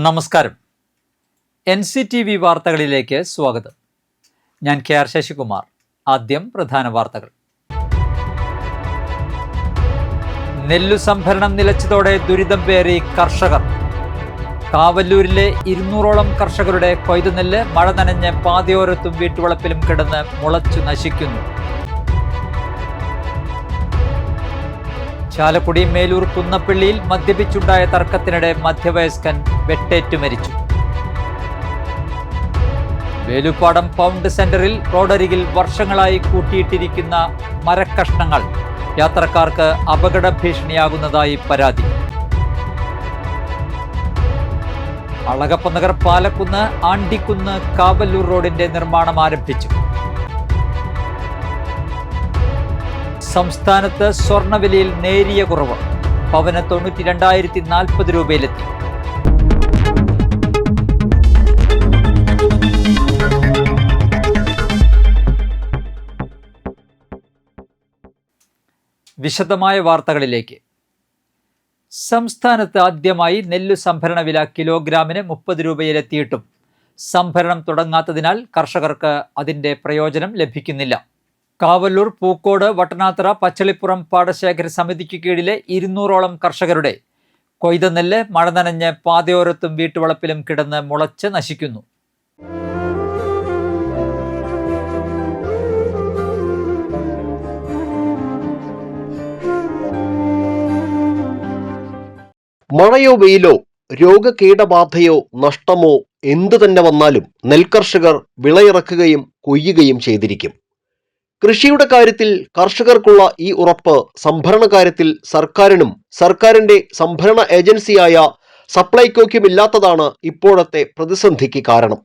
നമസ്കാരം. NCTV വാർത്തകളിലേക്ക് സ്വാഗതം. ഞാൻ KR ശശികുമാർ. ആദ്യം പ്രധാന വാർത്തകൾ. നെല്ലു സംഭരണം നിലച്ചതോടെ ദുരിതം പേറി കർഷകർ. കാവല്ലൂരിലെ 200ഓളം കർഷകരുടെ കൊയ്തുനെല്ല് മഴ നനഞ്ഞ് പാതയോരത്തും വീട്ടുവളപ്പിലും കിടന്ന് മുളച്ചു നശിക്കുന്നു. ചാലക്കുടി മേലൂർ കുന്നപ്പള്ളിയിൽ മദ്യപിച്ചുണ്ടായ തർക്കത്തിനിടെ മധ്യവയസ്കൻ വെട്ടേറ്റു മരിച്ചു. വേലുപ്പാടം പൗണ്ട് സെന്ററിൽ റോഡരികിൽ വർഷങ്ങളായി കൂട്ടിയിട്ടിരിക്കുന്ന മരക്കഷ്ണങ്ങൾ യാത്രക്കാർക്ക് അപകട ഭീഷണിയാകുന്നതായി പരാതി. അളഗപ്പനഗർ പാലക്കുന്ന് ആണ്ടിക്കുന്ന് കാവല്ലൂർ റോഡിന്റെ നിർമ്മാണം ആരംഭിച്ചു. സംസ്ഥാനത്ത് സ്വർണ്ണവിലയിൽ നേരിയ കുറവ്. പവന് 92,040 രൂപയിലെത്തി. വിശദമായ വാർത്തകളിലേക്ക്. സംസ്ഥാനത്ത് ആദ്യമായി നെല്ലു സംഭരണ വില കിലോഗ്രാമിന് 30 രൂപയിലെത്തിയിട്ടും സംഭരണം തുടങ്ങാത്തതിനാൽ കർഷകർക്ക് അതിൻ്റെ പ്രയോജനം ലഭിക്കുന്നില്ല. കാവല്ലൂർ, പൂക്കോട്, വട്ടനാത്ര, പച്ചളിപ്പുറം പാടശേഖര സമിതിക്ക് കീഴിലെ 200ഓളം കർഷകരുടെ കൊയ്ത നെല്ല് മഴ നനഞ്ഞ് പാതയോരത്തും വീട്ടുവളപ്പിലും കിടന്ന് മുളച്ച് നശിക്കുന്നു. മഴയോ വെയിലോ രോഗകീടബാധയോ നഷ്ടമോ എന്തു തന്നെ വന്നാലും നെൽകർഷകർ വിളയിറക്കുകയും കൊയ്യുകയും ചെയ്തിരിക്കും. കൃഷിയുടെ കാര്യത്തിൽ കർഷകർക്കുള്ള ഈ ഉറപ്പ് സംഭരണ കാര്യത്തിൽ സർക്കാരിനും സർക്കാരിന്റെ സംഭരണ ഏജൻസിയായ സപ്ലൈകോയ്ക്കുമില്ലാത്തതാണ് ഇപ്പോഴത്തെ പ്രതിസന്ധിക്ക് കാരണം.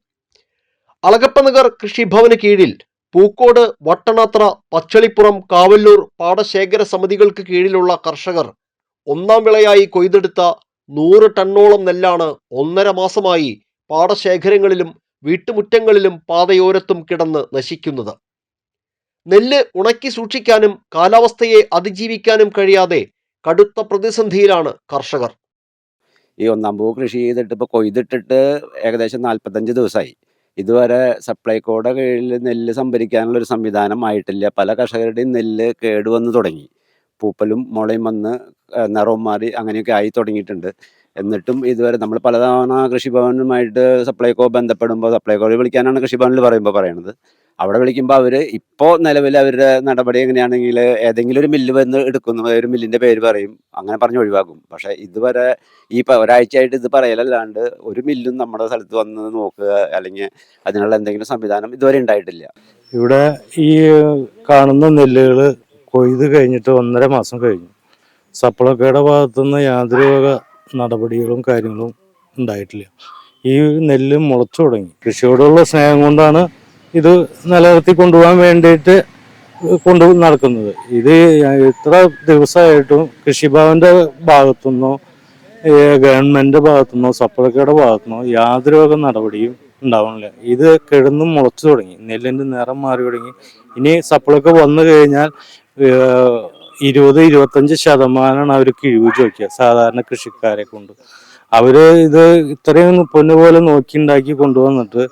അളഗപ്പനഗർ കൃഷിഭവന് കീഴിൽ പൂക്കോട്, വട്ടനാത്ര, പച്ചളിപ്പുറം, കാവല്ലൂർ പാടശേഖര സമിതികൾക്ക് കീഴിലുള്ള കർഷകർ ഒന്നാം വിളയായി കൊയ്തെടുത്ത 100 ടണ്ണോളം നെല്ലാണ് 1.5 മാസമായി പാടശേഖരങ്ങളിലും വീട്ടുമുറ്റങ്ങളിലും പാതയോരത്തും കിടന്ന് നശിക്കുന്നത്. നെല്ല് ഉണക്കി സൂക്ഷിക്കാനും കാലാവസ്ഥയെ അതിജീവിക്കാനും കഴിയാതെ കടുത്ത പ്രതിസന്ധിയിലാണ് കർഷകർ. ഈ ഒന്നാം പൂ കൃഷി ചെയ്തിട്ട് ഇപ്പോൾ കൊയ്തിട്ടിട്ട് ഏകദേശം 45 ദിവസമായി. ഇതുവരെ സപ്ലൈകോയുടെ കീഴിൽ നെല്ല് സംഭരിക്കാനുള്ള ഒരു സംവിധാനം ആയിട്ടില്ല. പല കർഷകരുടെയും നെല്ല് കേടുവന്ന് തുടങ്ങി. പൂപ്പലും മുളയും വന്ന് നിറവും മാറി അങ്ങനെയൊക്കെ ആയി തുടങ്ങിയിട്ടുണ്ട്. എന്നിട്ടും ഇതുവരെ നമ്മൾ പലതവണ കൃഷിഭവനുമായിട്ട് സപ്ലൈകോ ബന്ധപ്പെടുമ്പോൾ സപ്ലൈകോയിൽ വിളിക്കാനാണ് കൃഷിഭവനിൽ പറയുന്നത്. അവിടെ വിളിക്കുമ്പോൾ അവർ ഇപ്പോൾ നിലവിൽ അവരുടെ നടപടി എങ്ങനെയാണെങ്കിൽ ഏതെങ്കിലും ഒരു മില്ല് വന്ന് എടുക്കുന്നു, ഒരു മില്ലിൻ്റെ പേര് പറയും, അങ്ങനെ പറഞ്ഞ് ഒഴിവാക്കും. പക്ഷേ ഇതുവരെ ഈ ഒരാഴ്ചയായിട്ട് ഇത് പറയലല്ലാണ്ട് ഒരു മില്ലും നമ്മുടെ സ്ഥലത്ത് വന്ന് നോക്കുക അല്ലെങ്കിൽ അതിനുള്ള എന്തെങ്കിലും സംവിധാനം ഇതുവരെ ഉണ്ടായിട്ടില്ല. ഇവിടെ ഈ കാണുന്ന നെല്ലുകൾ കൊയ്ത് കഴിഞ്ഞിട്ട് 1.5 മാസം കഴിഞ്ഞു. സപ്ലൈകോയുടെ ഭാഗത്തുനിന്ന് യാതൊരു വക നടപടികളും കാര്യങ്ങളും ഉണ്ടായിട്ടില്ല. ഈ നെല്ല് മുളച്ചു തുടങ്ങി. കൃഷിയോടുള്ള സ്നേഹം കൊണ്ടാണ് ഇത് നിലനിർത്തി കൊണ്ടുപോകാൻ വേണ്ടിയിട്ട് നടക്കുന്നത്. ഇത് ഇത്ര ദിവസമായിട്ടും കൃഷിഭവന്റെ ഭാഗത്തുനിന്നോ ഗവൺമെന്റിന്റെ ഭാഗത്തുനിന്നോ സപ്ലൈകോയുടെ ഭാഗത്തുനിന്നോ യാതൊരു വക നടപടിയും ഉണ്ടാവണില്ല. ഇത് കിടന്ന് മുളച്ചു തുടങ്ങി, നെല്ലിന്റെ നിറം മാറി തുടങ്ങി. ഇനി സപ്ലൈകോ വന്നു കഴിഞ്ഞാൽ 20-25% അവർ കിഴിവ് ചോദിക്കുക സാധാരണ കൃഷിക്കാരെ കൊണ്ട്. അവര് ഇത് ഇത്രയും പൊന്നുപോലെ നോക്കിണ്ടാക്കി കൊണ്ടുവന്നിട്ട്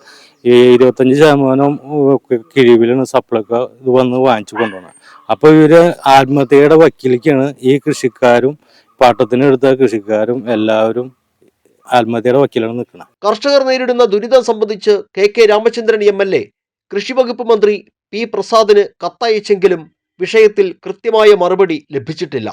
ഈ 25% കിഴിവിലാണ് സപ്ലൈകോ ഇത് വന്ന് വാങ്ങിച്ചു കൊണ്ടുപോകുന്നത്. അപ്പൊ ഇവര് ആത്മഹത്യയുടെ വക്കീലേക്കാണ് ഈ കൃഷിക്കാരും പാട്ടത്തിനെടുത്ത കൃഷിക്കാരും എല്ലാവരും ആത്മഹത്യയുടെ വക്കീലാണ് നിൽക്കുന്നത്. കർഷകർ നേരിടുന്ന ദുരിതം സംബന്ധിച്ച് KK രാമചന്ദ്രൻ MLA കൃഷിവകുപ്പ് മന്ത്രി P പ്രസാദിന് കത്തയച്ചെങ്കിലും വിഷയത്തിൽ കൃത്യമായ മറുപടി ലഭിച്ചിട്ടില്ല.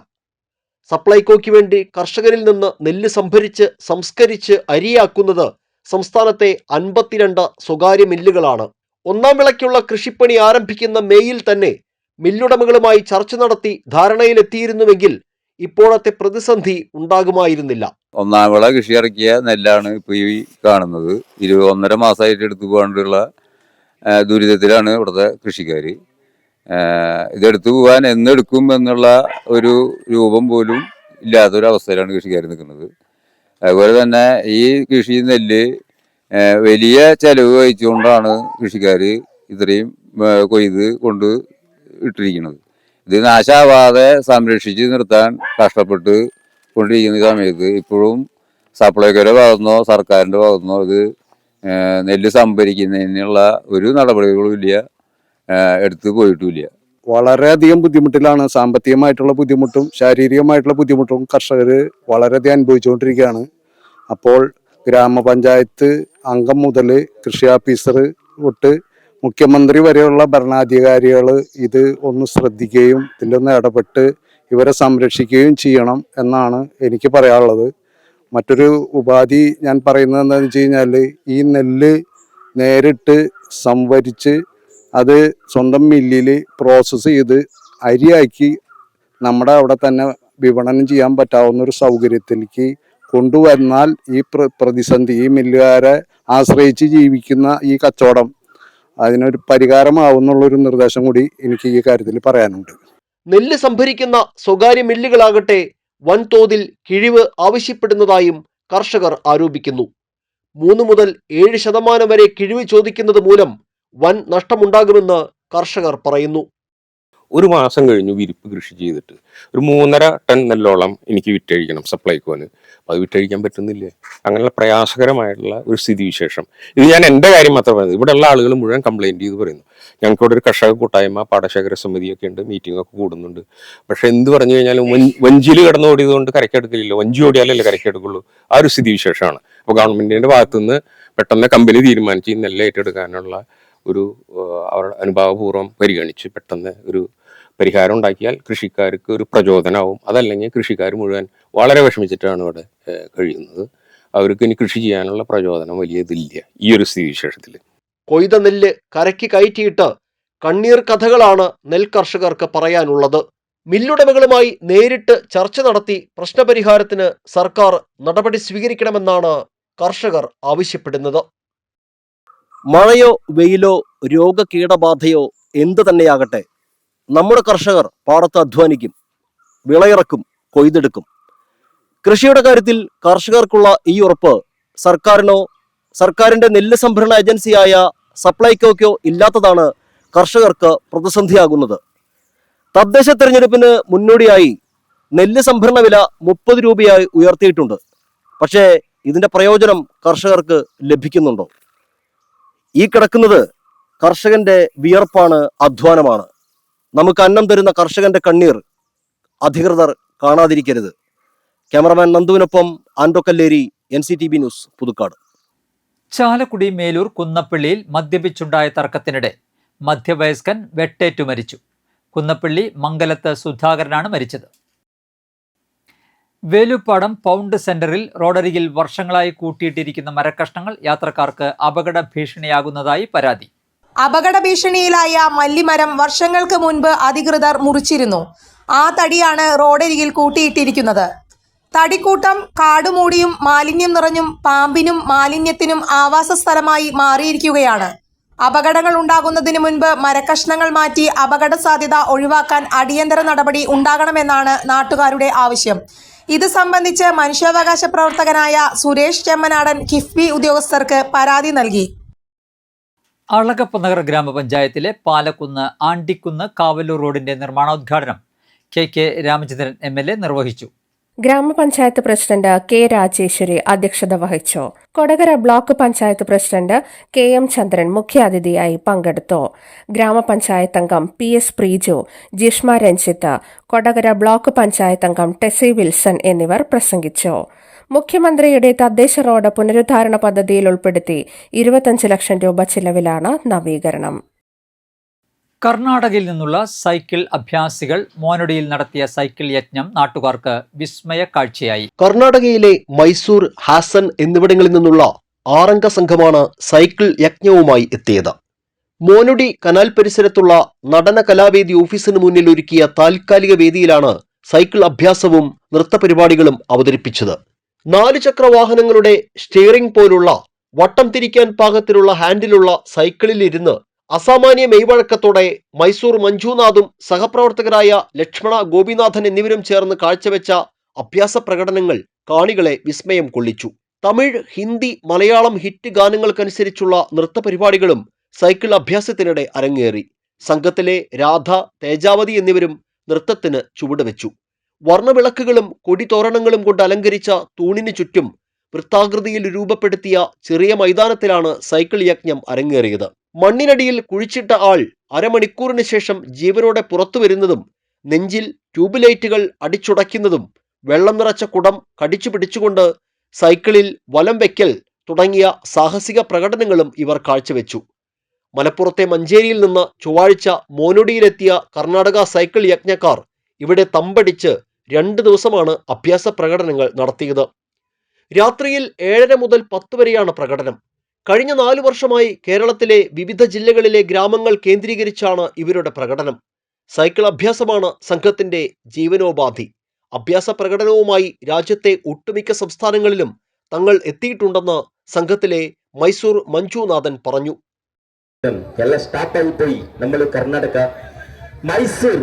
സപ്ലൈകോയ്ക്ക് വേണ്ടി കർഷകരിൽ നിന്ന് നെല്ല് സംഭരിച്ച് സംസ്കരിച്ച് അരിയാക്കുന്നത് സംസ്ഥാനത്തെ 52 സ്വകാര്യ മില്ലുകളാണ്. ഒന്നാം വിളയ്ക്കുള്ള കൃഷിപ്പണി ആരംഭിക്കുന്ന മേയിൽ തന്നെ മില്ലുടമകളുമായി ചർച്ച നടത്തി ധാരണയിലെത്തിയിരുന്നുവെങ്കിൽ ഇപ്പോഴത്തെ പ്രതിസന്ധി ഉണ്ടാകുമായിരുന്നില്ല. ഒന്നാം വിള കൃഷി ഇറക്കിയ നെല്ലാണ് ഇപ്പോൾ ഈ കാണുന്നത്. 1.5 മാസമായിട്ട് എടുത്തു പോകാനുള്ള ദുരിതത്തിലാണ് ഇവിടുത്തെ കൃഷിക്കാർ. ഇതെടുത്തു പോകാൻ എന്നെടുക്കും എന്നുള്ള ഒരു രൂപം പോലും ഇല്ലാത്തൊരവസ്ഥയിലാണ് കൃഷിക്കാർ നിൽക്കുന്നത്. അതുപോലെ തന്നെ ഈ കൃഷി നെല്ല് വലിയ ചെലവ് വഹിച്ചുകൊണ്ടാണ് കൃഷിക്കാർ ഇത്രയും കൊയ്ത് കൊണ്ട് ഇട്ടിരിക്കുന്നത്. ഇത് നാശാവാതെ സംരക്ഷിച്ച് നിർത്താൻ കഷ്ടപ്പെട്ട് കൊണ്ടിരിക്കുന്ന സമയത്ത് ഇപ്പോഴും സപ്ലൈകോയുടെ ഭാഗത്തുനിന്നോ സർക്കാരിൻ്റെ ഭാഗത്തുനിന്നോ ഇത് നെല്ല് സംഭരിക്കുന്നതിനുള്ള ഒരു നടപടികളും ഇല്ല, എടുത്തു പോയിട്ടുമില്ല. വളരെയധികം ബുദ്ധിമുട്ടിലാണ്. സാമ്പത്തികമായിട്ടുള്ള ബുദ്ധിമുട്ടും ശാരീരികമായിട്ടുള്ള ബുദ്ധിമുട്ടും കർഷകർ വളരെയധികം അനുഭവിച്ചുകൊണ്ടിരിക്കുകയാണ്. അപ്പോൾ ഗ്രാമപഞ്ചായത്ത് അംഗം മുതൽ കൃഷി ഓഫീസർ തൊട്ട് മുഖ്യമന്ത്രി വരെയുള്ള ഭരണാധികാരികൾ ഇത് ഒന്ന് ശ്രദ്ധിക്കുകയും ഇതിലൊന്ന് ഇടപെട്ട് ഇവരെ സംരക്ഷിക്കുകയും ചെയ്യണം എന്നാണ് എനിക്ക് പറയാനുള്ളത്. മറ്റൊരു ഉപാധി ഞാൻ പറയുന്നത് എന്താണെന്ന് വെച്ച് കഴിഞ്ഞാൽ, ഈ നെല്ല് നേരിട്ട് സംഭരിച്ച് അത് സ്വന്തം മില്ലിൽ പ്രോസസ്സ് ചെയ്ത് അരിയാക്കി നമ്മുടെ അവിടെ തന്നെ വിപണനം ചെയ്യാൻ പറ്റാവുന്ന ഒരു സൗകര്യത്തിലേക്ക് കൊണ്ടുവന്നാൽ ഈ പ്രതിസന്ധി, ഈ മില്ലുകാരെ ആശ്രയിച്ച് ജീവിക്കുന്ന ഈ കച്ചവടം അതിനൊരു പരിഹാരമാവുന്നുള്ളൊരു നിർദ്ദേശം കൂടി എനിക്ക് ഈ കാര്യത്തിൽ പറയാനുണ്ട്. നെല്ല് സംഭരിക്കുന്ന സ്വകാര്യ മില്ലുകളാകട്ടെ വൻതോതിൽ കിഴിവ് ആവശ്യപ്പെടുന്നതായും കർഷകർ ആരോപിക്കുന്നു. 3 മുതൽ 7% വരെ കിഴിവ് ചോദിക്കുന്നത് മൂലം വൻ നഷ്ടമുണ്ടാകുമെന്ന് കർഷകർ പറയുന്നു. ഒരു മാസം കഴിഞ്ഞു വിരിപ്പ് കൃഷി ചെയ്തിട്ട് ഒരു 3.5 ടൺ നെല്ലോളം എനിക്ക് വിറ്റഴിക്കണം സപ്ലൈകോന്. അത് വിറ്റഴിക്കാൻ പറ്റുന്നില്ലേ? അങ്ങനെയുള്ള പ്രയാസകരമായിട്ടുള്ള ഒരു സ്ഥിതിവിശേഷം. ഇത് ഞാൻ എൻ്റെ കാര്യം മാത്രം പറയുന്നത്. ഇവിടെയുള്ള ആളുകൾ മുഴുവൻ കംപ്ലൈൻറ്റ് ചെയ്ത് പറയുന്നു. ഞങ്ങൾക്കിവിടെ ഒരു കർഷക കൂട്ടായ്മ, പാടശേഖര സമിതിയൊക്കെ ഉണ്ട്, മീറ്റിങ്ങൊക്കെ കൂടുന്നുണ്ട്. പക്ഷെ എന്ത് പറഞ്ഞു കഴിഞ്ഞാലും വഞ്ചിയിൽ കിടന്ന് ഓടിയതുകൊണ്ട് കരക്കെടുക്കില്ല, വഞ്ചി ഓടിയാലല്ലേ കരക്കെടുക്കുള്ളൂ. ആ ഒരു സ്ഥിതിവിശേഷമാണ്. അപ്പോൾ ഗവൺമെൻറ്റിൻ്റെ ഭാഗത്തുനിന്ന് പെട്ടെന്ന് കമ്പനി തീരുമാനിച്ച് ഈ നെല്ല് ഏറ്റെടുക്കാനുള്ള ഒരു അവരുടെ അനുഭാവപൂർവ്വം പരിഗണിച്ച് പെട്ടെന്ന് ഒരു പരിഹാരം ഉണ്ടാക്കിയാൽ കൃഷിക്കാർക്ക് ഒരു പ്രചോദനമാവും. അതല്ലെങ്കിൽ കൃഷിക്കാർ മുഴുവൻ വളരെ വിഷമിച്ചിട്ടാണ് ഇവിടെ കഴിയുന്നത്. അവർക്ക് ഇനി കൃഷി ചെയ്യാനുള്ള പ്രചോദനം വലിയ ഇതില്ല ഈ ഒരു സ്ഥിതിവിശേഷത്തിൽ. കൊയ്ത നെല്ല് കരയ്ക്ക് കയറ്റിയിട്ട് കണ്ണീർ കഥകളാണ് നെൽ കർഷകർക്ക് പറയാനുള്ളത്. മില്ലുടമകളുമായി നേരിട്ട് ചർച്ച നടത്തി പ്രശ്നപരിഹാരത്തിന് സർക്കാർ നടപടി സ്വീകരിക്കണമെന്നാണ് കർഷകർ ആവശ്യപ്പെടുന്നത്. മഴയോ വെയിലോ രോഗകീടബാധയോ എന്ത് തന്നെയാകട്ടെ, നമ്മുടെ കർഷകർ പാടത്ത് അധ്വാനിക്കും, വിളയിറക്കും, കൊയ്തെടുക്കും. കൃഷിയുടെ കാര്യത്തിൽ കർഷകർക്കുള്ള ഈ ഉറപ്പ് സർക്കാരിനോ സർക്കാരിന്റെ നെല്ല് സംഭരണ ഏജൻസിയായ സപ്ലൈകോയ്ക്കോ ഇല്ലാത്തതാണ് കർഷകർക്ക് പ്രതിസന്ധിയാകുന്നത്. തദ്ദേശ തെരഞ്ഞെടുപ്പിന് മുന്നോടിയായി നെല്ല് സംഭരണ വില 30 രൂപയായി ഉയർത്തിയിട്ടുണ്ട്. പക്ഷേ ഇതിന്റെ പ്രയോജനം കർഷകർക്ക് ലഭിക്കുന്നുണ്ടോ? ഈ കിടക്കുന്നത് കർഷകന്റെ വിയർപ്പാണ്, അധ്വാനമാണ്. നമുക്ക് അന്നം തരുന്ന കർഷകന്റെ കണ്ണീർ അധികൃതർ കാണാതിരിക്കരുത്. ക്യാമറമാൻ നന്ദുവിനൊപ്പം ആൻഡ്രോ കല്ലേരി, NCTV ന്യൂസ്, പുതുക്കാട്. ചാലക്കുടി മേലൂർ കുന്നപ്പള്ളിയിൽ മദ്യപിച്ചുണ്ടായ തർക്കത്തിനിടെ മധ്യവയസ്കൻ വെട്ടേറ്റു മരിച്ചു. കുന്നപ്പള്ളി മംഗലത്ത് സുധാകരനാണ് മരിച്ചത്. വേലുപ്പാടം പൗണ്ട് സെന്ററിൽ റോഡരികിൽ വർഷങ്ങളായി കൂട്ടിയിട്ടിരിക്കുന്ന മരക്കഷ്ണങ്ങൾ യാത്രക്കാർക്ക് അപകട ഭീഷണിയാകുന്നതായി പരാതി. അപകട ഭീഷണിയിലായ മല്ലിമരം വർഷങ്ങൾക്ക് മുൻപ് അധികൃതർ മുറിച്ചിരുന്നു. ആ തടിയാണ് റോഡരികിൽ കൂട്ടിയിട്ടിരിക്കുന്നത്. തടിക്കൂട്ടം കാടുമൂടിയും മാലിന്യം നിറഞ്ഞും പാമ്പിനും മാലിന്യത്തിനും ആവാസ സ്ഥലമായി മാറിയിരിക്കുകയാണ്. അപകടങ്ങൾ ഉണ്ടാകുന്നതിന് മുൻപ് മരക്കഷ്ണങ്ങൾ മാറ്റി അപകട സാധ്യത ഒഴിവാക്കാൻ അടിയന്തര നടപടി ഉണ്ടാകണമെന്നാണ് നാട്ടുകാരുടെ ആവശ്യം. ഇത് സംബന്ധിച്ച് മനുഷ്യാവകാശ പ്രവർത്തകനായ സുരേഷ് ചെമ്മനാടൻ കിഫ്ബി ഉദ്യോഗസ്ഥർക്ക് പരാതി നൽകി. അളഗപ്പനഗർ ഗ്രാമപഞ്ചായത്തിലെ പാലക്കുന്ന് ആണ്ടിക്കുന്ന് കാവല്ലൂർ റോഡിന്റെ നിർമ്മാണോദ്ഘാടനം KK രാമചന്ദ്രൻ MLA നിർവഹിച്ചു. ഗ്രാമപഞ്ചായത്ത് പ്രസിഡന്റ് K. രാജേശ്വരി അധ്യക്ഷത വഹിച്ചു. Kodakara block panchayat president KM ചന്ദ്രൻ മുഖ്യാതിഥിയായി പങ്കെടുത്തു. ഗ്രാമപഞ്ചായത്ത് അംഗം PS പ്രീജു, ജിഷ്മ രഞ്ജിത്ത്, കൊടകര ബ്ലോക്ക് പഞ്ചായത്ത് അംഗം ടെസി വിൽസൺ എന്നിവർ പ്രസംഗിച്ചു. മുഖ്യമന്ത്രിയുടെ തദ്ദേശ റോഡ് പുനരുദ്ധാരണ പദ്ധതിയിൽ ഉൾപ്പെടുത്തി 25 ലക്ഷം രൂപ ചിലവിലാണ് നവീകരണം. കർണാടകയിൽ നിന്നുള്ള സൈക്കിൾ അഭ്യാസികൾ മോനോഡിയിൽ നടത്തിയ സൈക്കിൾ യജ്ഞം നാട്ടുകാർക്ക് വിസ്മയ കാഴ്ചയായി. കർണാടകയിലെ മൈസൂർ, ഹാസൻ എന്നിവിടങ്ങളിൽ നിന്നുള്ള 6 അംഗ സംഘമാണ് സൈക്കിൾ യജ്ഞവുമായി എത്തിയത്. മോനോഡി കനാൽ പരിസരത്തുള്ള നടന കലാവേദി ഓഫീസിന് മുന്നിൽ ഒരുക്കിയ താൽക്കാലിക വേദിയിലാണ് സൈക്കിൾ അഭ്യാസവും നൃത്തപരിപാടികളും അവതരിപ്പിച്ചത്. 4 ചക്ര വാഹനങ്ങളുടെ സ്റ്റിയറിംഗ് പോലുള്ള വട്ടം തിരിക്കാൻ പാകത്തിലുള്ള ഹാൻഡിലുള്ള സൈക്കിളിൽ ഇരുന്ന് അസാമാന്യ മെയ്വഴക്കത്തോടെ മൈസൂർ മഞ്ജുനാഥും സഹപ്രവർത്തകരായ ലക്ഷ്മണ ഗോപിനാഥൻ എന്നിവരും ചേർന്ന് കാഴ്ചവെച്ച അഭ്യാസ പ്രകടനങ്ങൾ കാണികളെ വിസ്മയം കൊള്ളിച്ചു. തമിഴ്, ഹിന്ദി, മലയാളം ഹിറ്റ് ഗാനങ്ങൾക്കനുസരിച്ചുള്ള നൃത്തപരിപാടികളും സൈക്കിൾ അഭ്യാസത്തിനിടെ അരങ്ങേറി. സംഘത്തിലെ രാധ, തേജാവതി എന്നിവരും നൃത്തത്തിന് ചുവടുവെച്ചു. വർണ്ണവിളക്കുകളും കൊടിതോരണങ്ങളും കൊണ്ട് അലങ്കരിച്ച തൂണിന് ചുറ്റും വൃത്താകൃതിയിൽ രൂപപ്പെടുത്തിയ ചെറിയ മൈതാനത്തിലാണ് സൈക്കിൾ യജ്ഞം അരങ്ങേറിയത്. മണ്ണിനടിയിൽ കുഴിച്ചിട്ട ആൾ അരമണിക്കൂറിന് ശേഷം ജീവനോടെ പുറത്തു വരുന്നതും നെഞ്ചിൽ ട്യൂബ് ലൈറ്റുകൾ അടിച്ചുടയ്ക്കുന്നതും വെള്ളം നിറച്ച കുടം കടിച്ചു പിടിച്ചുകൊണ്ട് സൈക്കിളിൽ വലം വയ്ക്കൽ തുടങ്ങിയ സാഹസിക പ്രകടനങ്ങളും ഇവർ കാഴ്ചവെച്ചു. മലപ്പുറത്തെ മഞ്ചേരിയിൽ നിന്ന് ചൊവ്വാഴ്ച മോനോഡിയിലെത്തിയ കർണാടക സൈക്കിൾ യജ്ഞക്കാർ ഇവിടെ തമ്പടിച്ച് 2 ദിവസമാണ് അഭ്യാസ പ്രകടനങ്ങൾ നടത്തിയത്. രാത്രിയിൽ 7:30 മുതൽ 10 വരെയാണ് പ്രകടനം. കഴിഞ്ഞ 4 വർഷമായി കേരളത്തിലെ വിവിധ ജില്ലകളിലെ ഗ്രാമങ്ങൾ കേന്ദ്രീകരിച്ചാണ് ഇവരുടെ പ്രകടനം. സൈക്കിൾ അഭ്യാസമാണ് സംഘത്തിന്റെ ജീവനോപാധി. അഭ്യാസ പ്രകടനവുമായി രാജ്യത്തെ ഒട്ടുമിക്ക സംസ്ഥാനങ്ങളിലും തങ്ങൾ എത്തിയിട്ടുണ്ടെന്ന് സംഘത്തിലെ മൈസൂർ മഞ്ജുനാഥൻ പറഞ്ഞു. ಎಲ್ಲ ಸ್ಟಾಪ್ ಆಗಿపోയി നമ്മൾ കർണാടക മൈസൂർ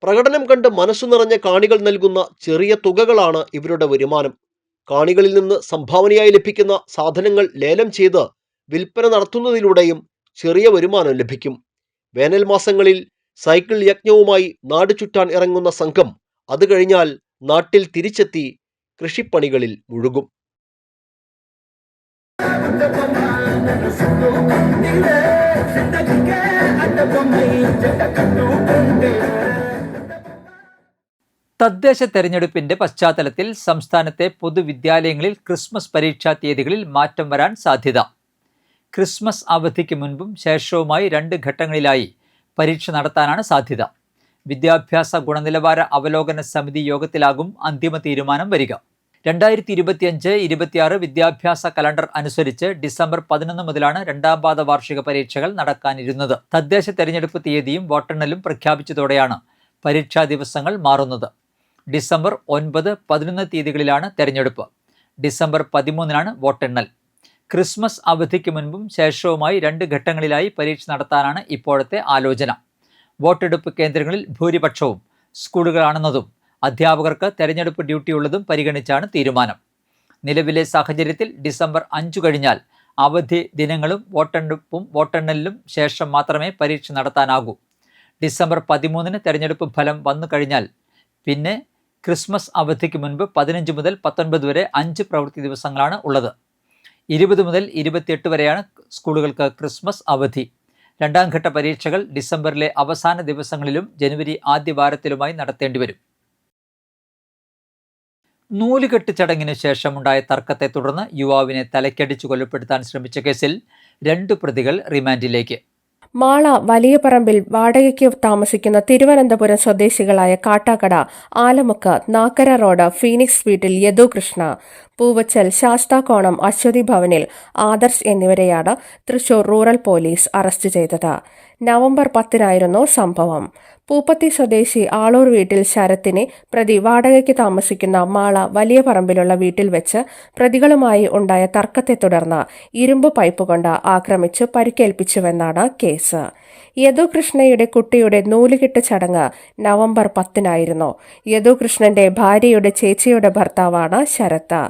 പ്രകടനം കണ്ട് മനസ്സു നിറഞ്ഞ കാണികൾ നൽകുന്ന ചെറിയ തുകകളാണ് ഇവരുടെ വരുമാനം. കാണികളിൽ നിന്ന് സംഭാവനയായി ലഭിക്കുന്ന സാധനങ്ങൾ ലേലം ചെയ്ത് വിൽപ്പന നടത്തുന്നതിലൂടെയും ചെറിയ വരുമാനം ലഭിക്കും. വേനൽ മാസങ്ങളിൽ സൈക്കിൾ യജ്ഞവുമായി നാട് ചുറ്റാൻ ഇറങ്ങുന്ന സംഘം അത് കഴിഞ്ഞാൽ നാട്ടിൽ തിരിച്ചെത്തി കൃഷിപ്പണികളിൽ മുഴുകും. തദ്ദേശ തെരഞ്ഞെടുപ്പിന്റെ പശ്ചാത്തലത്തിൽ സംസ്ഥാനത്തെ പൊതുവിദ്യാലയങ്ങളിൽ ക്രിസ്മസ് പരീക്ഷാ തീയതികളിൽ മാറ്റം വരാൻ സാധ്യത. ക്രിസ്മസ് അവധിക്ക് മുൻപും ശേഷവുമായി 2 ഘട്ടങ്ങളിലായി പരീക്ഷ നടത്താനാണ് സാധ്യത. വിദ്യാഭ്യാസ ഗുണനിലവാര അവലോകന സമിതി യോഗത്തിലാകും അന്തിമ തീരുമാനം വരിക. 2025-26 വിദ്യാഭ്യാസ കലണ്ടർ അനുസരിച്ച് ഡിസംബർ 11 മുതലാണ് 2ാം പാദ വാർഷിക പരീക്ഷകൾ നടക്കാനിരുന്നത്. തദ്ദേശ തെരഞ്ഞെടുപ്പ് തീയതിയും വോട്ടെണ്ണലും പ്രഖ്യാപിച്ചതോടെയാണ് പരീക്ഷാ ദിവസങ്ങൾ മാറുന്നത്. ഡിസംബർ 9, 11 തീയതികളിലാണ് തെരഞ്ഞെടുപ്പ്. ഡിസംബർ 13-നാണ് വോട്ടെണ്ണൽ. ക്രിസ്മസ് അവധിക്ക് മുൻപും ശേഷവുമായി 2 ഘട്ടങ്ങളിലായി പരീക്ഷ നടത്താനാണ് ഇപ്പോഴത്തെ ആലോചന. വോട്ടെടുപ്പ് കേന്ദ്രങ്ങളിൽ ഭൂരിപക്ഷവും സ്കൂളുകളാണെന്നതും അധ്യാപകർക്ക് തെരഞ്ഞെടുപ്പ് ഡ്യൂട്ടിയുള്ളതും പരിഗണിച്ചാണ് തീരുമാനം. നിലവിലെ സാഹചര്യത്തിൽ ഡിസംബർ 5 കഴിഞ്ഞാൽ അവധി ദിനങ്ങളും വോട്ടെടുപ്പും വോട്ടെണ്ണലിനും ശേഷം മാത്രമേ പരീക്ഷ നടത്താനാകൂ. ഡിസംബർ 13-ന് തെരഞ്ഞെടുപ്പ് ഫലം വന്നു കഴിഞ്ഞാൽ പിന്നെ ക്രിസ്മസ് അവധിക്ക് മുൻപ് 15 മുതൽ 19 വരെ 5 പ്രവൃത്തി ദിവസങ്ങളാണ് ഉള്ളത്. 20 മുതൽ 28 വരെയാണ് സ്കൂളുകൾക്ക് ക്രിസ്മസ് അവധി. 2ാം ഘട്ട പരീക്ഷകൾ ഡിസംബറിലെ അവസാന ദിവസങ്ങളിലും ജനുവരി ആദ്യ വാരത്തിലുമായി നടത്തേണ്ടി വരും. നൂലുകെട്ട് ചടങ്ങിന് ശേഷമുണ്ടായ തർക്കത്തെ തുടർന്ന് യുവാവിനെ തലക്കടിച്ചു കൊലപ്പെടുത്താൻ ശ്രമിച്ച കേസിൽ 2 പ്രതികൾ റിമാൻഡിലേക്ക്. മാള വലിയ പറമ്പിൽ വാടകയ്ക്ക് താമസിക്കുന്ന തിരുവനന്തപുരം സ്വദേശികളായ കാട്ടാക്കട, ആലമുക്ക്, നാക്കര റോഡ്, ഫീനിക്സ് വീട്ടിൽ യദു കൃഷ്ണ, പൂവച്ചൽ, ശാസ്താകോണം അശ്വതി ഭവനിൽ ആദർശ് എന്നിവരെയാണ് തൃശൂർ റൂറൽ പോലീസ് അറസ്റ്റ് ചെയ്തത്. നവംബർ 10-നായിരുന്നു സംഭവം. പൂപ്പത്തി സ്വദേശി ആളൂർ വീട്ടിൽ ശരത്തിനെ പ്രതി വാടകയ്ക്ക് താമസിക്കുന്ന മാള വലിയ പറമ്പിലുള്ള വീട്ടിൽ വെച്ച് പ്രതികളുമായി ഉണ്ടായ തർക്കത്തെ തുടർന്ന് ഇരുമ്പ് പൈപ്പ് കൊണ്ട് ആക്രമിച്ച് പരിക്കേൽപ്പിച്ചുവെന്നാണ് കേസ്. യദുകൃഷ്ണയുടെ കുട്ടിയുടെ നൂലുകെട്ട് ചടങ്ങ് നവംബർ 10-നായിരുന്നു. യദുകൃഷ്ണന്റെ ഭാര്യയുടെ ചേച്ചിയുടെ ഭർത്താവാണ് ശരത്ത്.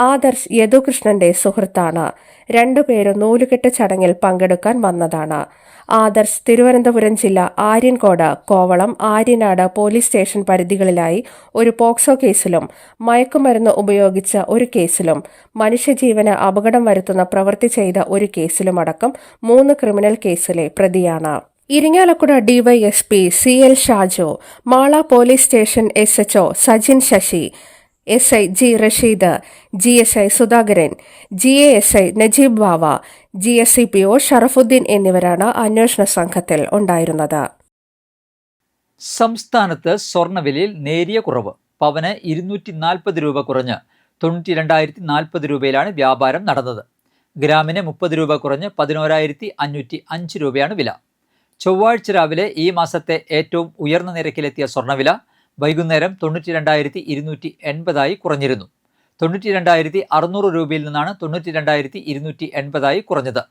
ആദർശ് യദുകൃഷ്ണന്റെ സുഹൃത്താണ്. 2 പേരും നൂലുകെട്ട് ചടങ്ങിൽ പങ്കെടുക്കാൻ വന്നതാണ്. ആദർശ് തിരുവനന്തപുരം ജില്ല ആര്യൻകോട്, കോവളം, ആര്യനാട് പോലീസ് സ്റ്റേഷൻ പരിധികളിലായി ഒരു പോക്സോ കേസിലും മയക്കുമരുന്ന് ഉപയോഗിച്ച ഒരു കേസിലും മനുഷ്യജീവന് അപകടം വരുത്തുന്ന പ്രവൃത്തി ചെയ്ത ഒരു കേസിലുമടക്കം 3 ക്രിമിനൽ കേസിലെ പ്രതിയാണ്. Irinjalakuda DYSP CL Shaju, Mala police station SHO Sajin Sasi, SI G Rasheed, GSI Sudhakaran, GASI Najeeb Bava, GSCPO Sharafuddin എന്നിവരാണ് അന്വേഷണ സംഘത്തിൽ ഉണ്ടായിരുന്നത്. സംസ്ഥാനത്ത് സ്വർണ്ണവിലയിൽ നേരിയ കുറവ്. പവന് 240 രൂപ കുറഞ്ഞ് 92,040 രൂപയിലാണ് വ്യാപാരം നടന്നത്. ഗ്രാമിന് 30 രൂപ കുറഞ്ഞ് 11,505 രൂപയാണ് വില. ചൊവ്വാഴ്ച രാവിലെ ഈ മാസത്തെ ഏറ്റവും ഉയർന്ന നിരക്കിലെത്തിയ സ്വർണ്ണവില വൈകുന്നേരം 92,280 കുറഞ്ഞിരുന്നു. 92,600 രൂപയിൽ നിന്നാണ് 92,280 കുറഞ്ഞത്.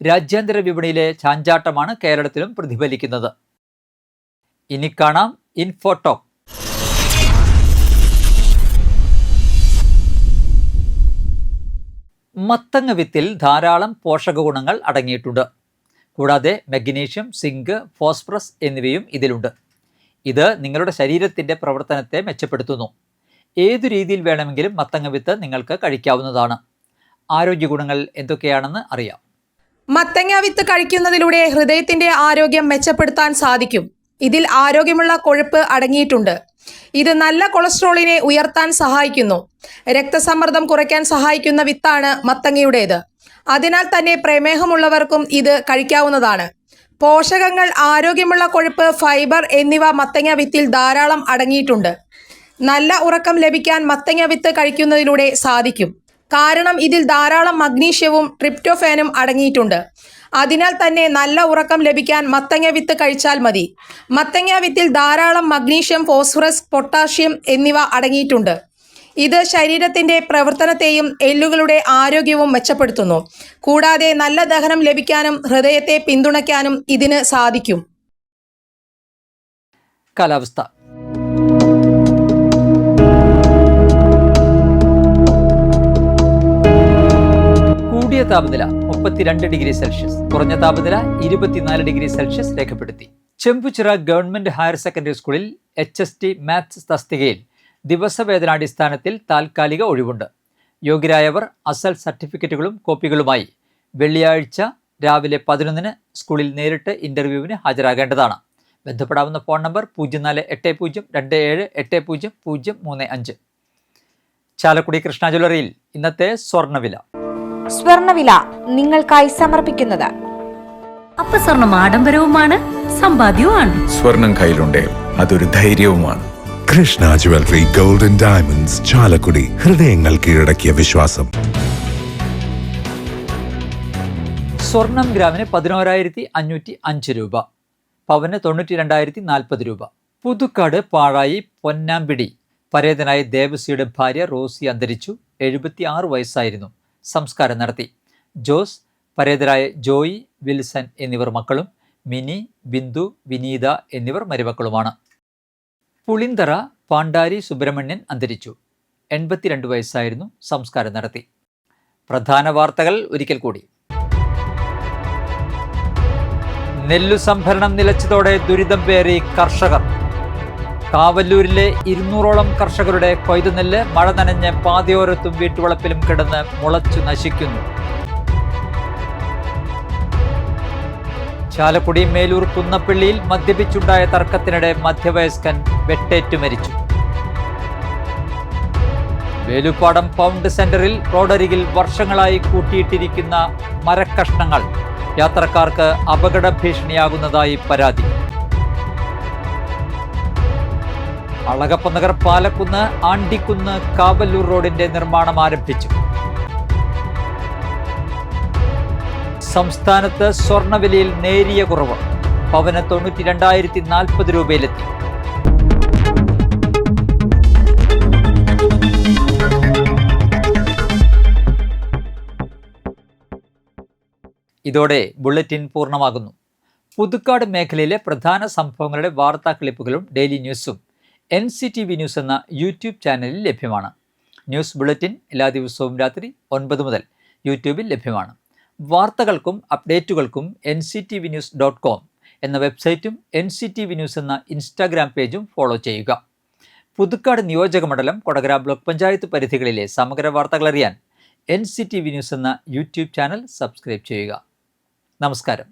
രാജ്യാന്തര വിപണിയിലെ ചാഞ്ചാട്ടമാണ് കേരളത്തിലും പ്രതിഫലിക്കുന്നത്. ഇനി കാണാം ഇൻഫോടോക്ക്. മത്തങ്ങ വിത്തിൽ ധാരാളം പോഷക ഗുണങ്ങൾ അടങ്ങിയിട്ടുണ്ട്. കൂടാതെ മഗ്നീഷ്യം, സിങ്ക്, ഫോസ്ഫറസ് എന്നിവയും ഇതിലുണ്ട്. ഇത് നിങ്ങളുടെ ശരീരത്തിൻ്റെ പ്രവർത്തനത്തെ മെച്ചപ്പെടുത്തുന്നു. ഏതു രീതിയിൽ വേണമെങ്കിലും മത്തങ്ങ വിത്ത് നിങ്ങൾക്ക് കഴിക്കാവുന്നതാണ്. ആരോഗ്യ ഗുണങ്ങൾ എന്തൊക്കെയാണെന്ന് അറിയാം. മത്തങ്ങ വിത്ത് കഴിക്കുന്നതിലൂടെ ഹൃദയത്തിന്റെ ആരോഗ്യം മെച്ചപ്പെടുത്താൻ സാധിക്കും. ഇതിൽ ആരോഗ്യമുള്ള കൊഴുപ്പ് അടങ്ങിയിട്ടുണ്ട്. ഇത് നല്ല കൊളസ്ട്രോളിനെ ഉയർത്താൻ സഹായിക്കുന്നു. രക്തസമ്മർദ്ദം കുറയ്ക്കാൻ സഹായിക്കുന്ന വിത്താണ് മത്തങ്ങയുടേത്. അതിനാൽ തന്നെ പ്രമേഹമുള്ളവർക്കും ഇത് കഴിക്കാവുന്നതാണ്. പോഷകങ്ങൾ, ആരോഗ്യമുള്ള കൊഴുപ്പ്, ഫൈബർ എന്നിവ മത്തങ്ങ വിത്തിൽ ധാരാളം അടങ്ങിയിട്ടുണ്ട്. നല്ല ഉറക്കം ലഭിക്കാൻ മത്തങ്ങ വിത്ത് കഴിക്കുന്നതിലൂടെ സാധിക്കും. കാരണം ഇതിൽ ധാരാളം മഗ്നീഷ്യവും ട്രിപ്റ്റോഫാനും അടങ്ങിയിട്ടുണ്ട്. അതിനാൽ തന്നെ നല്ല ഉറക്കം ലഭിക്കാൻ മത്തങ്ങ വിത്ത് കഴിച്ചാൽ മതി. മത്തങ്ങ വിത്തിൽ ധാരാളം മഗ്നീഷ്യം, ഫോസ്ഫറസ്, പൊട്ടാഷ്യം എന്നിവ അടങ്ങിയിട്ടുണ്ട്. ഇത് ശരീരത്തിന്റെ പ്രവർത്തനത്തെയും എല്ലുകളുടെ ആരോഗ്യവും മെച്ചപ്പെടുത്തുന്നു. കൂടാതെ നല്ല ദഹനം ലഭിക്കാനും ഹൃദയത്തെ പിന്തുണയ്ക്കാനും ഇതിന് സാധിക്കും. കാലാവസ്ഥ. കൂടിയ താപനില 32 ഡിഗ്രി സെൽഷ്യസ്, കുറഞ്ഞ താപനില 24 ഡിഗ്രി സെൽഷ്യസ് രേഖപ്പെടുത്തി. ചെമ്പുച്ചിറ ഗവൺമെന്റ് ഹയർ സെക്കൻഡറി സ്കൂളിൽ HST മാത്സ് തസ്തികയിൽ ദിവസവേതനാടിസ്ഥാനത്തിൽ താൽക്കാലിക ഒഴിവുണ്ട്. യോഗ്യരായവർ അസൽ സർട്ടിഫിക്കറ്റുകളും കോപ്പികളുമായി വെള്ളിയാഴ്ച രാവിലെ 11-ന് സ്കൂളിൽ നേരിട്ട് ഇന്റർവ്യൂവിന് ഹാജരാകേണ്ടതാണ്. ബന്ധപ്പെടാവുന്ന ഫോൺ നമ്പർ 0480278035. ചാലക്കുടി കൃഷ്ണ ജ്വല്ലറിയിൽ ഇന്നത്തെ സ്വർണ്ണവില നിങ്ങൾക്കായി സമർപ്പിക്കുന്നത് അപ്പസ്വർണം ആഡംബരവുമാണ്, സമ്പാദ്യവുമാണ്. സ്വർണം കയ്യിലുണ്ട്, അതൊരു ധൈര്യവുമാണ്. Krishna jewellery, golden diamonds, Chalakudy. ഹൃദയങ്ങൾ കീഴടക്കിയ വിശ്വാസം. സ്വർണം ഗ്രാമിന് 11,505 രൂപ, പവന് 92,040 രൂപ. പുതുക്കാട് പാഴായി പൊന്നാമ്പിടി പരേതനായ ദേവസിയുടെ ഭാര്യ റോസി അന്തരിച്ചു. 76 വയസ്സായിരുന്നു. സംസ്കാരം നടത്തി. ജോസ്, പരേതരായ ജോയി, വിൽസൺ എന്നിവർ മക്കളും, മിനി, ബിന്ദു, വിനീത എന്നിവർ മരുമക്കളുമാണ്. പുളിന്തറ പാണ്ടാരി സുബ്രഹ്മണ്യൻ അന്തരിച്ചു. 82 വയസ്സായിരുന്നു. സംസ്കാരം നടത്തി. പ്രധാന വാർത്തകൾ ഒരിക്കൽ കൂടി. നെല്ലു സംഭരണം നിലച്ചതോടെ ദുരിതം പേറി കർഷകർ. കാവല്ലൂരിലെ 200ഓളം കർഷകരുടെ കൊയ്തുനെല്ല് മഴ നനഞ്ഞ് പാതയോരത്തും വീട്ടുവളപ്പിലും കിടന്ന് മുളച്ചു നശിക്കുന്നു. ചാലക്കുടി മേലൂർ കുന്നപ്പള്ളിയിൽ മദ്യപിച്ചുണ്ടായ തർക്കത്തിനിടെ മധ്യവയസ്കൻ വെട്ടേറ്റു മരിച്ചു. വേലുപ്പാടം പൗണ്ട് സെന്ററിൽ റോഡരികിൽ വർഷങ്ങളായി കൂട്ടിയിട്ടിരിക്കുന്ന മരക്കഷ്ണങ്ങൾ യാത്രക്കാർക്ക് അപകട ഭീഷണിയാകുന്നതായി പരാതി. അളഗപ്പനഗർ പാലക്കുന്ന് ആണ്ടിക്കുന്ന് കാവല്ലൂർ റോഡിന്റെ നിർമ്മാണം ആരംഭിച്ചു. സംസ്ഥാനത്ത് സ്വർണ്ണവിലയിൽ നേരിയ കുറവ്, പവന് 92,040 രൂപയിലെത്തി. ഇതോടെ ബുള്ളറ്റിൻ പൂർണ്ണമാകുന്നു. പുതുക്കാട് മേഖലയിലെ പ്രധാന സംഭവങ്ങളുടെ വാർത്താ ക്ലിപ്പുകളും ഡെയിലി ന്യൂസും NCTV ന്യൂസ് എന്ന യൂട്യൂബ് ചാനലിൽ ലഭ്യമാണ്. ന്യൂസ് ബുള്ളറ്റിൻ എല്ലാ ദിവസവും രാത്രി 9 മുതൽ യൂട്യൂബിൽ ലഭ്യമാണ്. വാർത്തകൾക്കും അപ്ഡേറ്റുകൾക്കും nctvnews.com എന്ന വെബ്സൈറ്റും NCTV ന്യൂസ് എന്ന ഇൻസ്റ്റാഗ്രാം പേജും ഫോളോ ചെയ്യുക. പുതുക്കാട് നിയോജകമണ്ഡലം, കൊടകര ബ്ലോക്ക് പഞ്ചായത്ത് പരിധികളിലെ സമഗ്ര വാർത്തകൾ അറിയാൻ NCTV ന്യൂസ് എന്ന യൂട്യൂബ് ചാനൽ സബ്സ്ക്രൈബ് ചെയ്യുക. നമസ്കാരം.